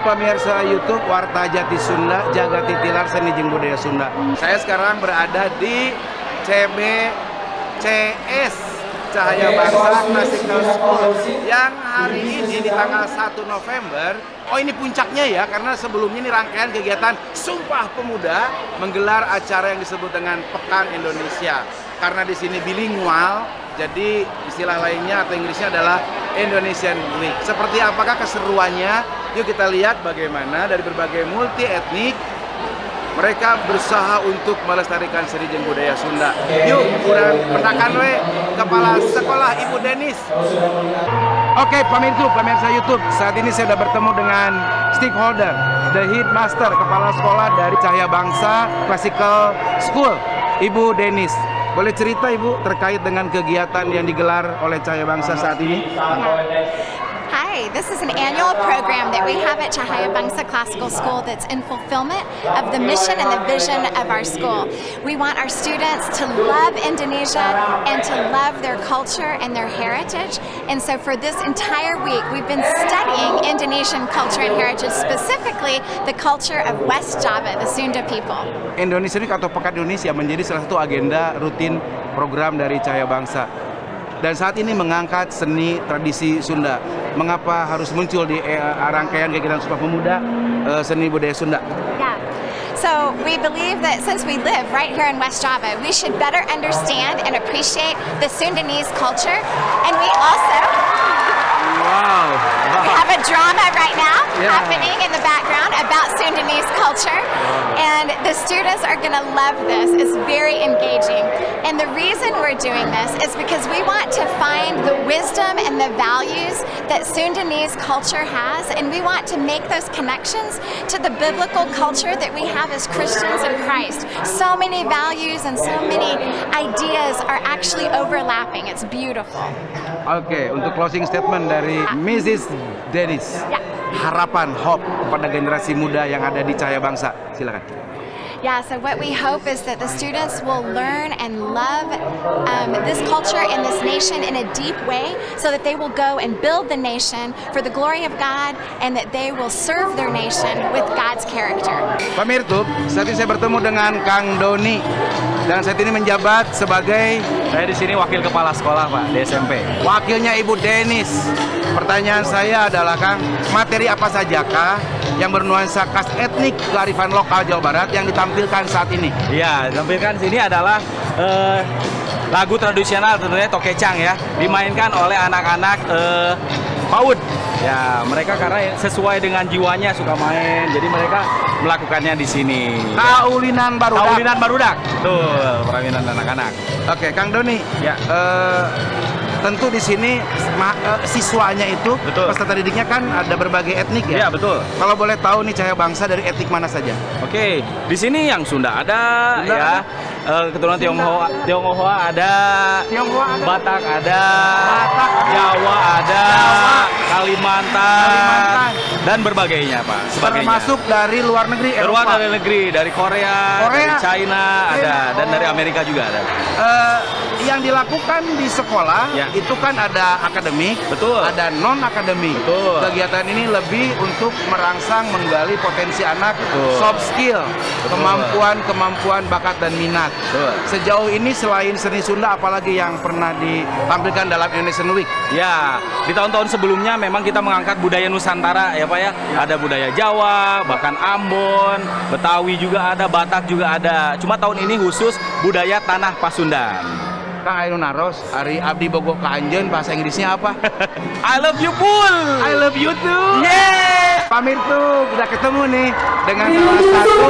pemirsa YouTube Warta Jati Sunda, Jaga Titilar Seni Jeung Budaya Sunda. Saya sekarang berada di CBCS Cahaya Bangsa Classical School yang hari ini di tanggal 1 November. Oh, ini puncaknya ya, karena sebelumnya ini rangkaian kegiatan Sumpah Pemuda menggelar acara yang disebut dengan Pekan Indonesia. Karena di sini bilingual, jadi istilah lainnya atau Inggrisnya adalah Indonesian Week. Seperti apakah keseruannya? Yuk kita lihat bagaimana dari berbagai multi etnik mereka berusaha untuk melestarikan seni jeung budaya Sunda. Yuk, kurang petakan we Kepala Sekolah Ibu Denis. Oke, pemirsa YouTube, saat ini saya sudah bertemu dengan stakeholder, the headmaster, kepala sekolah dari Cahaya Bangsa Classical School, Ibu Denis. Boleh cerita Ibu terkait dengan kegiatan yang digelar oleh Cahaya Bangsa saat ini? Hi, this is an annual program that we have at Cahaya Bangsa Classical School that's in fulfillment of the mission and the vision of our school. We want our students to love Indonesia and to love their culture and their heritage. And so for this entire week, we've been studying Indonesian culture and heritage, specifically the culture of West Java, the Sunda people. Indonesia Week atau Pekan Indonesia menjadi salah satu agenda rutin program dari Cahaya Bangsa. Dan saat ini mengangkat seni tradisi Sunda. Mengapa harus muncul di rangkaian kegiatan Sumpah Pemuda seni budaya Sunda? Yeah. So we believe that since we live right here in West Java, we should better understand and appreciate the Sundanese culture. And we also we have a drama right now happening in the background about Sundanese culture. And the students are going to love this. It's very engaging. And the reason we're doing this is because we want to find the wisdom and the values that Sundanese culture has, and we want to make those connections to the biblical culture that we have as Christians in Christ. So many values and so many ideas are actually overlapping. It's beautiful. Oke, untuk closing statement dari Mrs. Denis. Ya. Harapan, hope kepada generasi muda yang ada di Cahaya Bangsa. Silakan. Yeah, so what we hope is that the students will learn and love this culture and this nation in a deep way, so that they will go and build the nation for the glory of God, and that they will serve their nation with God's character. Pemirsa, saat ini saya bertemu dengan Kang Doni dan saat ini menjabat sebagai Saya di sini wakil kepala sekolah Pak di SMP. wakilnya Ibu Denis. Pertanyaan saya adalah Kang, materi apa sajakah yang bernuansa khas etnik kearifan lokal Jawa Barat yang ditampilkan saat ini? Iya, tampilkan sini adalah lagu tradisional tentunya Tokecang ya, dimainkan oleh anak-anak PAUD. Ya, mereka karena sesuai dengan jiwanya suka main, jadi mereka melakukannya di sini. Kaulinan Barudak. Kaulinan Barudak. Tuh, permainan anak-anak. Oke, Kang Doni. Ya. Tentu di sini siswanya itu, Betul. peserta didiknya kan ada berbagai etnik ya. Iya, betul. Kalau boleh tahu nih Cahaya Bangsa dari etnik mana saja? Oke, di sini yang Sunda ada Sunda ya. Keturunan Tionghoa ada, Batak ada, Jawa ada, Kalimantan, dan berbagainya Pak. Termasuk dari luar negeri, Luar Eropa. dari negeri, dari Korea, dari China ada, dan dari Amerika juga ada. Yang dilakukan di sekolah Ya. itu kan ada akademik, Betul. ada non akademik. Betul. Kegiatan ini lebih untuk merangsang menggali potensi anak, Betul. soft skill, Betul. kemampuan, bakat dan minat. Betul. Sejauh ini selain seni Sunda, apalagi yang pernah ditampilkan dalam Indonesian Week? Ya, di tahun-tahun sebelumnya memang kita mengangkat budaya Nusantara ya Pak ya. Ada budaya Jawa, bahkan Ambon, Betawi juga ada, Batak juga ada. Cuma tahun ini khusus budaya Tanah Pasundan. Kang Ainu Naros, Ari Abdi Bogoh ka Anjeun, bahasa Inggrisnya apa? I love you Pul. I love you too. Yeah. Pamir tuh udah ketemu nih dengan salah satu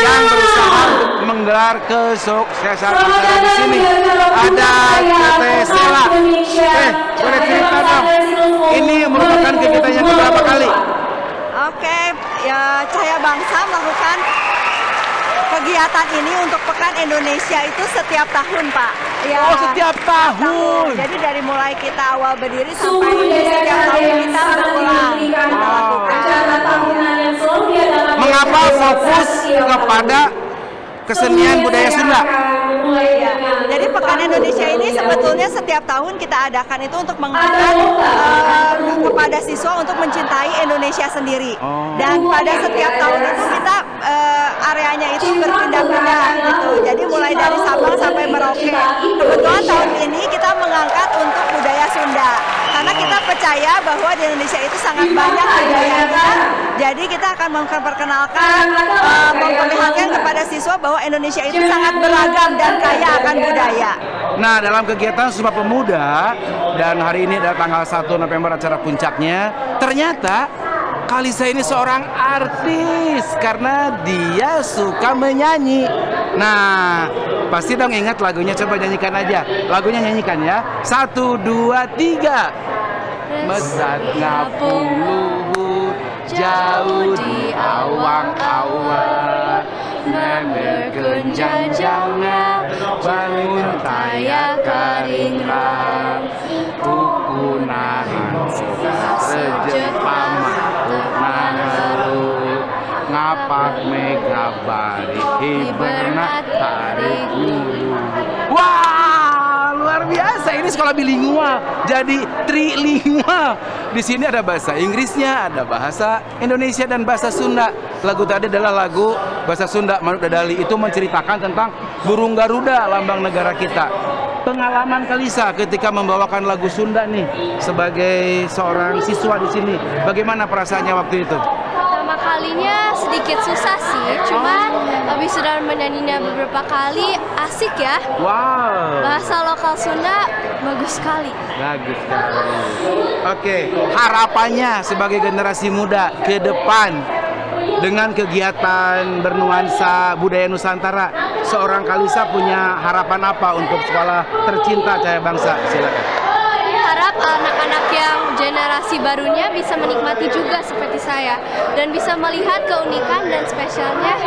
yang berusaha untuk menggelar kesuksesan acara di sini. Ada Tete Stella. Boleh cerita dong? Ini merupakan kegiatan yang keberapa kali? Oke, ya Cahaya Bangsa melakukan kegiatan ini untuk Pekan Indonesia itu setiap tahun, Pak. Ya, Oh, setiap tahun. Jadi dari mulai kita awal berdiri sampai setiap tahun kita berulang melakukan. Mengapa fokus kepada kesenian budaya Sunda? Ya, jadi Pekan Indonesia ini sebetulnya setiap tahun kita adakan itu untuk mengangkat kepada siswa untuk mencintai Indonesia sendiri. Dan pada setiap tahun itu kita areanya itu berpindah-pindah gitu. Jadi mulai dari Sabang sampai Merauke. Kebetulan tahun ini kita mengangkat untuk budaya Sunda. Karena kita percaya bahwa di Indonesia itu sangat banyak budayanya. Jadi kita akan memperkenalkan, memperlihatkan kepada siswa bahwa Indonesia itu sangat beragam dan kaya akan budaya. Nah, dalam kegiatan Sumpah Pemuda dan hari ini adalah tanggal 1 November acara puncaknya, ternyata Kalisa ini seorang artis karena dia suka menyanyi. Nah, pasti dong ingat lagunya, coba nyanyikan aja. Lagunya nyanyikan ya. 1, 2, 3. Mesat ngapuluhur jauh di awang-awang, bergenjang-jangna bangun taya karingrang, kukunahan sejepama ternaharut, ngapak mega bari hibernat tarik nyulu. Wah, luar biasa, ini sekolah bilingual, jadi trilingual. Di sini ada bahasa Inggrisnya, ada bahasa Indonesia dan bahasa Sunda. Lagu tadi adalah lagu bahasa Sunda, Manuk Dadali, itu menceritakan tentang burung Garuda, lambang negara kita. Pengalaman Kalisa ketika membawakan lagu Sunda nih sebagai seorang siswa di sini, bagaimana perasaannya waktu itu? Pertama kalinya sedikit susah sih, cuman habis sudah menyanyinya beberapa kali, asik ya. Wow. Bahasa lokal Sunda bagus sekali. Bagus sekali. Oke, harapannya sebagai generasi muda ke depan dengan kegiatan bernuansa budaya Nusantara, seorang Kalisa punya harapan apa untuk sekolah tercinta Cahaya Bangsa? Silakan. Harap anak-anak yang generasi barunya bisa menikmati juga seperti saya dan bisa melihat keunikan dan spesialnya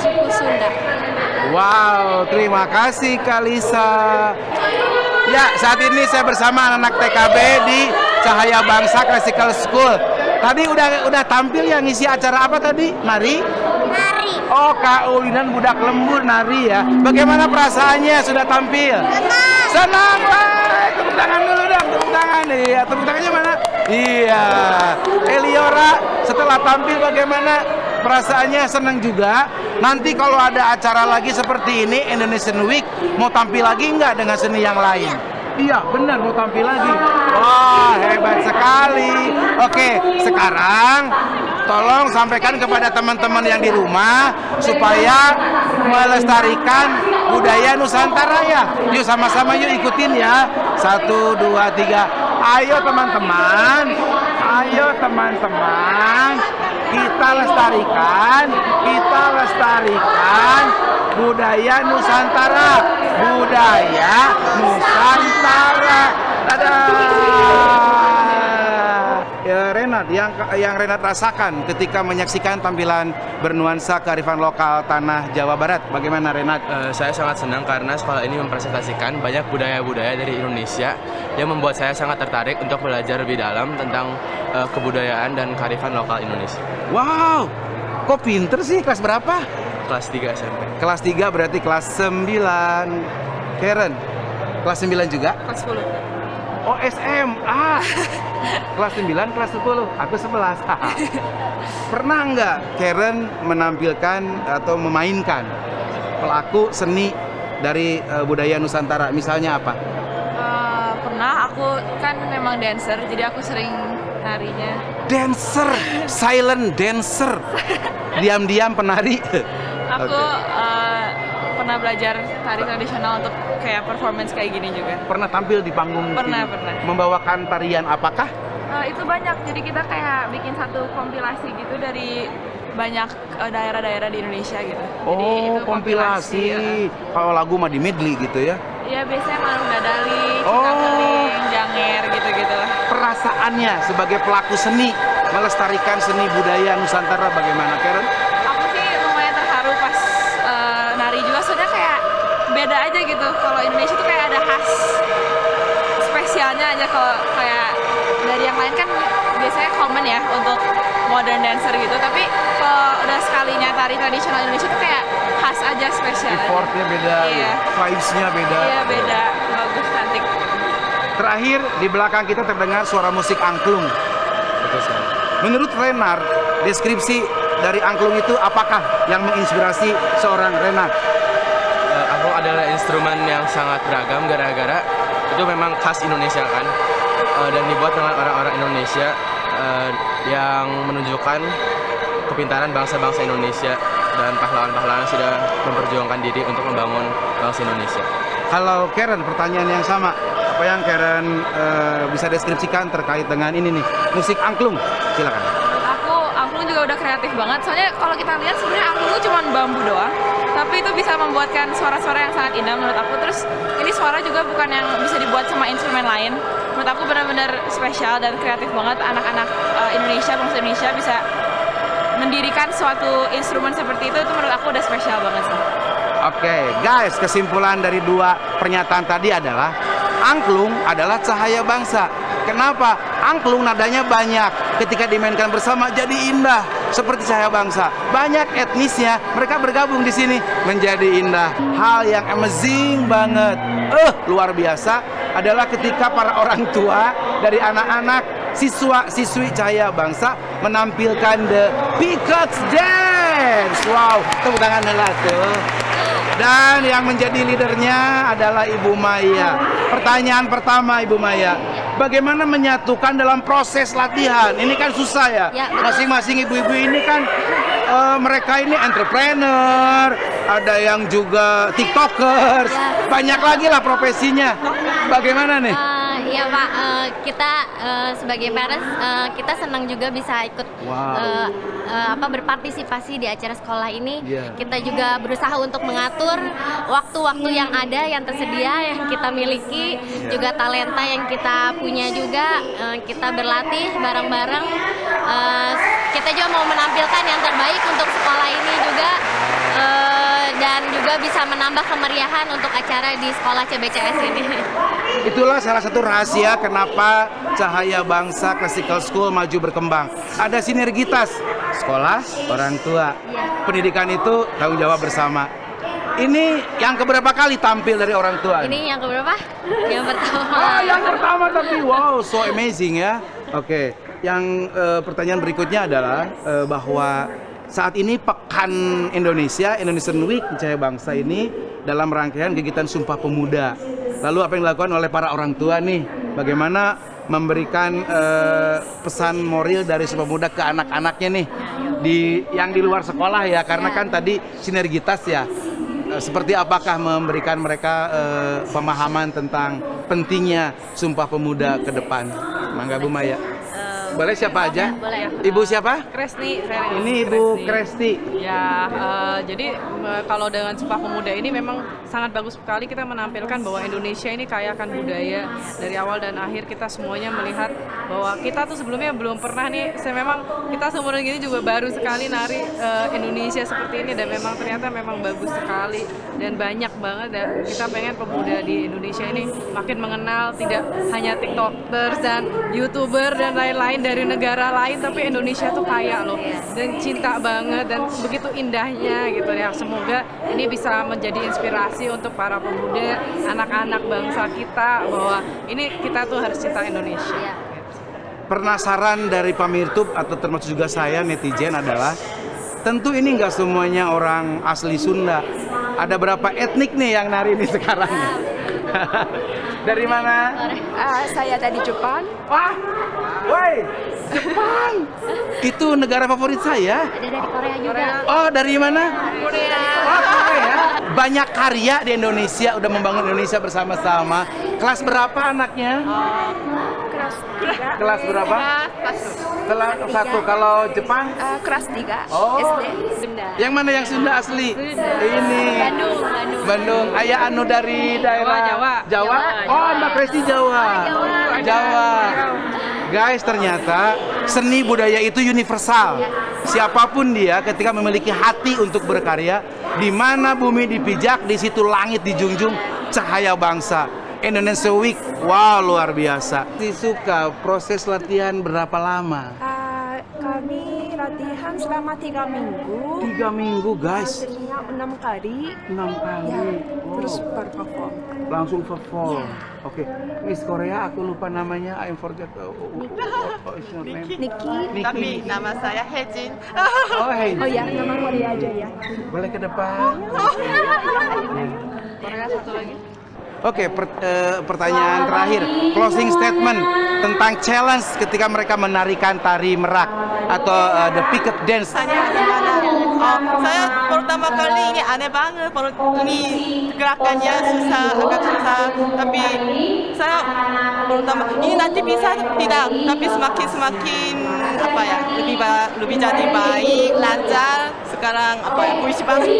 suku Sunda. Wow, terima kasih Kalisa. Ya, saat ini saya bersama anak TKB di Cahaya Bangsa Classical School. Tadi udah tampil yang ngisi acara apa tadi? Nari? Nari. Oh, Kak Ulinan budak lembur nari ya. Bagaimana perasaannya sudah tampil? Senang. Senang, baik. Tepuk tangan dulu dong, tepuk tangan. Iya, tepuk tangannya mana? Iya. Eliora, setelah tampil bagaimana perasaannya? Senang juga. Nanti kalau ada acara lagi seperti ini, Indonesian Week, mau tampil lagi nggak dengan seni yang lain? Iya, benar, mau tampil lagi. Wah, hebat sekali. Oke, sekarang tolong sampaikan kepada teman-teman yang di rumah supaya melestarikan budaya Nusantara ya. Yuk sama-sama yuk ikutin ya. 1, 2, 3. Ayo teman-teman. Ayo teman-teman. Kita lestarikan budaya Nusantara. Budaya Nusantara. Dadah. Ya, Renat, yang Renat rasakan ketika menyaksikan tampilan bernuansa kearifan lokal tanah Jawa Barat, bagaimana Renat? Saya sangat senang karena sekolah ini mempresentasikan banyak budaya-budaya dari Indonesia yang membuat saya sangat tertarik untuk belajar lebih dalam tentang kebudayaan dan kearifan lokal Indonesia. Wow, kok pinter sih? Kelas berapa? Kelas 3 SMP. Kelas 3 berarti kelas 9. Karen, kelas 9 juga? Kelas 10. Oh, SMA. Kelas 9, kelas 10. Aku 11. Pernah nggak Karen menampilkan atau memainkan pelaku seni dari budaya Nusantara? Misalnya apa? Pernah, aku kan memang dancer, jadi aku sering narinya. Dancer, silent dancer. Diam-diam penari. Aku pernah belajar tari tradisional untuk kayak performance kayak gini juga. Pernah tampil di panggung? Pernah. Membawakan tarian apakah? Itu banyak, jadi kita kayak bikin satu kompilasi gitu dari banyak daerah-daerah di Indonesia gitu. Jadi Oh, itu kompilasi. Kalau lagu mah di medley gitu ya? Iya, biasanya Manuk Dadali, Oh. Cikakeling, Janger gitu-gitu lah. Perasaannya sebagai pelaku seni melestarikan seni budaya Nusantara bagaimana, Karen? Aku sih lumayan terharu pas nari juga, soalnya kayak beda aja gitu. Kalau Indonesia tuh kayak ada khas spesialnya aja, kalau kayak dari yang lain kan biasanya common ya untuk modern dancer gitu, tapi kalau udah sekalinya tari tradisional Indonesia tuh kayak khas aja, spesial aja. Effortnya beda, Iya. vibes-nya beda. Iya, beda, bagus, cantik. Terakhir, di belakang kita terdengar suara musik angklung. Betul sekali. Menurut Renar, deskripsi dari angklung itu apakah yang menginspirasi seorang Renar? Angklung adalah instrumen yang sangat beragam gara-gara itu memang khas Indonesia kan, dan dibuat dengan orang-orang Indonesia yang menunjukkan kepintaran bangsa-bangsa Indonesia dan pahlawan-pahlawan yang sudah memperjuangkan diri untuk membangun bangsa Indonesia. Kalau Karen, pertanyaan yang sama. Apa yang Karen bisa deskripsikan terkait dengan ini nih, musik angklung? Silakan. Aku angklung juga udah kreatif banget. Soalnya kalau kita lihat sebenarnya angklung itu cuma bambu doang, tapi itu bisa membuatkan suara-suara yang sangat indah menurut aku. Terus ini suara juga bukan yang bisa dibuat sama instrumen lain. Menurut aku benar-benar spesial dan kreatif banget. Anak-anak Indonesia, bangsa Indonesia bisa mendirikan suatu instrumen seperti itu menurut aku udah spesial banget sih. Oke, guys, kesimpulan dari dua pernyataan tadi adalah angklung adalah cahaya bangsa. Kenapa? Angklung nadanya banyak, ketika dimainkan bersama jadi indah seperti cahaya bangsa. Banyak etnisnya, mereka bergabung di sini menjadi indah. Hal yang amazing banget, luar biasa adalah ketika para orang tua dari anak-anak siswa-siswi cahaya bangsa menampilkan the Peacock's Dance. Wow, tepuk tangan lah tuh. Dan yang menjadi leadernya adalah Ibu Maya. Pertanyaan pertama, Ibu Maya, bagaimana menyatukan dalam proses latihan? Ini kan susah ya. Masing-masing ibu-ibu ini kan mereka ini entrepreneur, ada yang juga tiktokers, banyak lagi lah profesinya. Bagaimana nih? Ya Pak, kita sebagai parents kita senang juga bisa ikut berpartisipasi di acara sekolah ini. Kita juga berusaha untuk mengatur waktu-waktu yang ada, yang tersedia, yang kita miliki, juga talenta yang kita punya juga. Kita berlatih bareng-bareng. Kita juga mau menampilkan yang terbaik untuk sekolah ini juga. Dan juga bisa menambah kemeriahan untuk acara di sekolah CBCS ini. Itulah salah satu rahasia kenapa Cahaya Bangsa Classical School maju berkembang. Ada sinergitas sekolah, orang tua. Pendidikan itu tanggung jawab bersama. Ini yang keberapa kali tampil dari orang tua? Ini yang keberapa? Yang pertama. Yang pertama tapi wow, so amazing ya. Oke, yang pertanyaan berikutnya adalah bahwa saat ini Pekan Indonesian Week Cahaya Bangsa ini dalam rangkaian kegiatan Sumpah Pemuda. Lalu apa yang dilakukan oleh para orang tua nih? Bagaimana memberikan pesan moral dari Sumpah Pemuda ke anak-anaknya nih yang di luar sekolah ya? Karena kan tadi sinergitas ya. Seperti apakah memberikan mereka pemahaman tentang pentingnya Sumpah Pemuda ke depan? Mangga Bu Maya. Boleh siapa aja? Boleh. Ibu siapa? Kresti. Ini Ibu Kresti. Ya, jadi kalau dengan Sumpah Pemuda ini memang sangat bagus sekali kita menampilkan bahwa Indonesia ini kaya akan budaya. Dari awal dan akhir kita semuanya melihat bahwa kita tuh sebelumnya belum pernah nih, memang kita seumuran gini juga baru sekali nari Indonesia seperti ini, dan memang ternyata memang bagus sekali dan banyak banget, dan kita pengen pemuda di Indonesia ini makin mengenal tidak hanya tiktokers dan youtuber dan lain-lain dari negara lain, tapi Indonesia tuh kaya loh dan cinta banget dan begitu indahnya gitu ya. Semoga ini bisa menjadi inspirasi untuk para pemuda, anak-anak bangsa kita, bahwa ini kita tuh harus cinta Indonesia. Penasaran dari pemirsa atau termasuk juga saya netizen adalah tentu ini nggak semuanya orang asli Sunda. Ada berapa etnik nih yang nari ini sekarang? Dari mana? Saya dari Jepang. Wah, woi, Jepang. Itu negara favorit saya. Ada dari Korea juga. Oh, dari mana? Korea. Oh, Korea. Banyak karya di Indonesia, udah membangun Indonesia bersama-sama. Kelas berapa anaknya? Kelas berapa? Kelas 1. Kalau Jepang? Kelas 3. Oh. SD. Sunda. Yang mana yang Sunda asli? Ini. Bandung. Ayah anu dari daerah Jawa. Oh, Mbak Kresti Jawa. Jawa. Guys, ternyata seni budaya itu universal. Siapapun dia ketika memiliki hati untuk berkarya, di mana bumi dipijak, di situ langit dijunjung, cahaya bangsa. Indonesia Week. Wow, luar biasa. Suka proses latihan berapa lama? Kami latihan selama 3 minggu. 3 minggu, guys. Hasilnya 6 kali. 6 kali. Ya, Wow. terus perform. Langsung perform. Oke, Miss Korea, aku lupa namanya. I forget. Is your name? Niki. Tapi nama saya Hejin. Oh, hey. Oh ya, nama Korea aja ya. Boleh ke depan. Korea satu lagi. Oke, pertanyaan terakhir, closing statement tentang challenge ketika mereka menarikan tari merak atau the picket dance. Saya pertama kali ini aneh banget, ini gerakannya susah, agak susah. Tapi saya pertama ini nanti bisa tidak, tapi semakin apa ya, lebih jadi baik, lancar. Sekarang apa ya, puisi banget,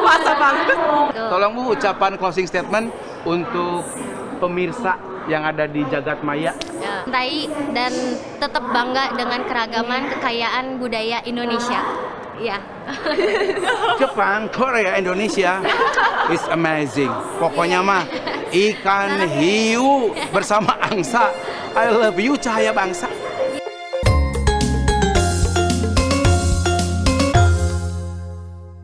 puasa banget. Tolong Bu ucapan closing statement untuk pemirsa yang ada di jagat maya. Cintai dan tetap bangga dengan keragaman kekayaan budaya Indonesia. Ya. Jepang, Korea, Indonesia is amazing. Pokoknya mah ikan hiu bersama angsa. I love you, cahaya bangsa.